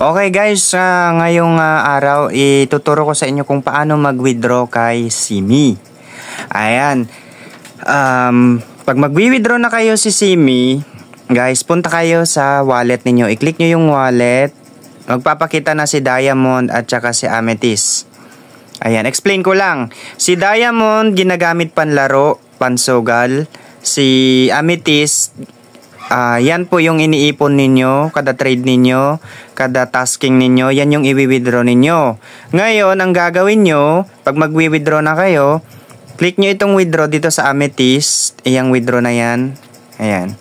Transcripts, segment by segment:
Okay guys, ngayong araw ituturo ko sa inyo kung paano mag-withdraw kay Simi. Ayan. Pag mag-withdraw na kayo si Simi, guys, punta kayo sa wallet ninyo. I-click nyo yung wallet. Magpapakita na si Diamond at saka si Amethyst. Ayan, explain ko lang. Si Diamond ginagamit panlaro, pansugal. Si Amethyst, yan po yung iniipon ninyo, kada trade ninyo, kada tasking ninyo, yan yung i-withdraw ninyo. Ngayon, ang gagawin nyo, pag mag-withdraw na kayo, click nyo itong withdraw dito sa Amethyst, iyang withdraw na yan. Ayan.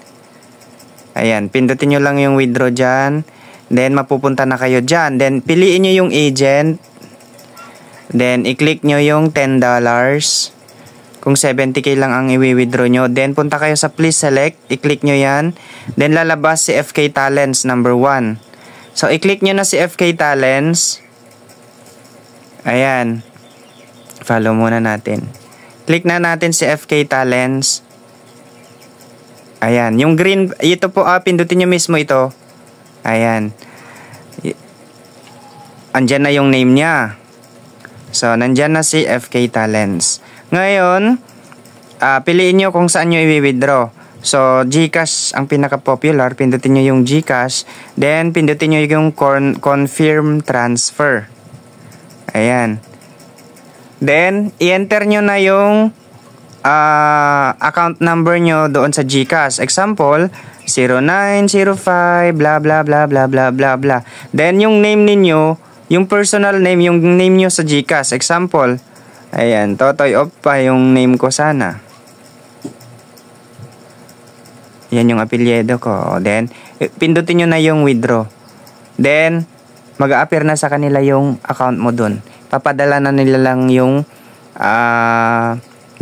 Ayan, pindutin nyo lang yung withdraw dyan. Then, mapupunta na kayo dyan. Then, piliin nyo yung agent. Then, i-click nyo yung $10. Kung 70k lang ang i-withdraw nyo. Then, punta kayo sa please select. I-click nyo yan. Then, lalabas si FK Talents number 1. So, i-click nyo na si FK Talents. Ayan. Follow muna natin. Click na natin si FK Talents. Ayan. Yung green, ito po, pindutin nyo mismo ito. Ayan. Andyan na yung name niya. So, nandyan na si FK Talents. Ngayon, piliin nyo kung saan nyo i-withdraw. So, GCash ang pinaka-popular. Pindutin nyo yung GCash. Then, pindutin nyo yung confirm transfer. Ayan. Then, i-enter nyo na yung account number nyo doon sa GCash. Example, 0905 blah blah blah blah blah blah blah. Then, yung name ninyo, yung personal name, yung name nyo sa GCash. Example, ayan, Totoy Oppa yung name ko sana. Yan yung apelyido ko. Then, pindutin nyo na yung withdraw. Then, mag-a-appear na sa kanila yung account mo dun. Papadala na nila lang yung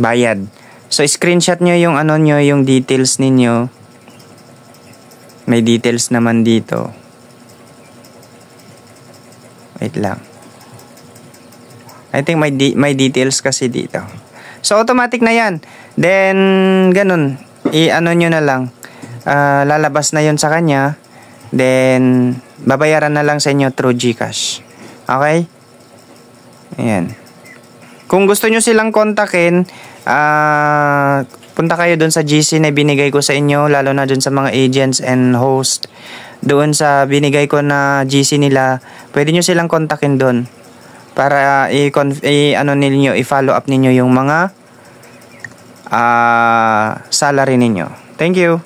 bayad. So, screenshot nyo yung yung details ninyo. May details naman dito. Wait lang. I think may details kasi dito. So, automatic na yan. Then, ganun. Nyo na lang. Lalabas na yon sa kanya. Then, babayaran na lang sa inyo through GCash. Okay? Ayan. Kung gusto nyo silang kontakin, punta kayo dun sa GC na binigay ko sa inyo, lalo na dun sa mga agents and host. Doon sa binigay ko na GC nila, pwede nyo silang kontakin dun para i-follow up ninyo yung mga salary ninyo. Thank you.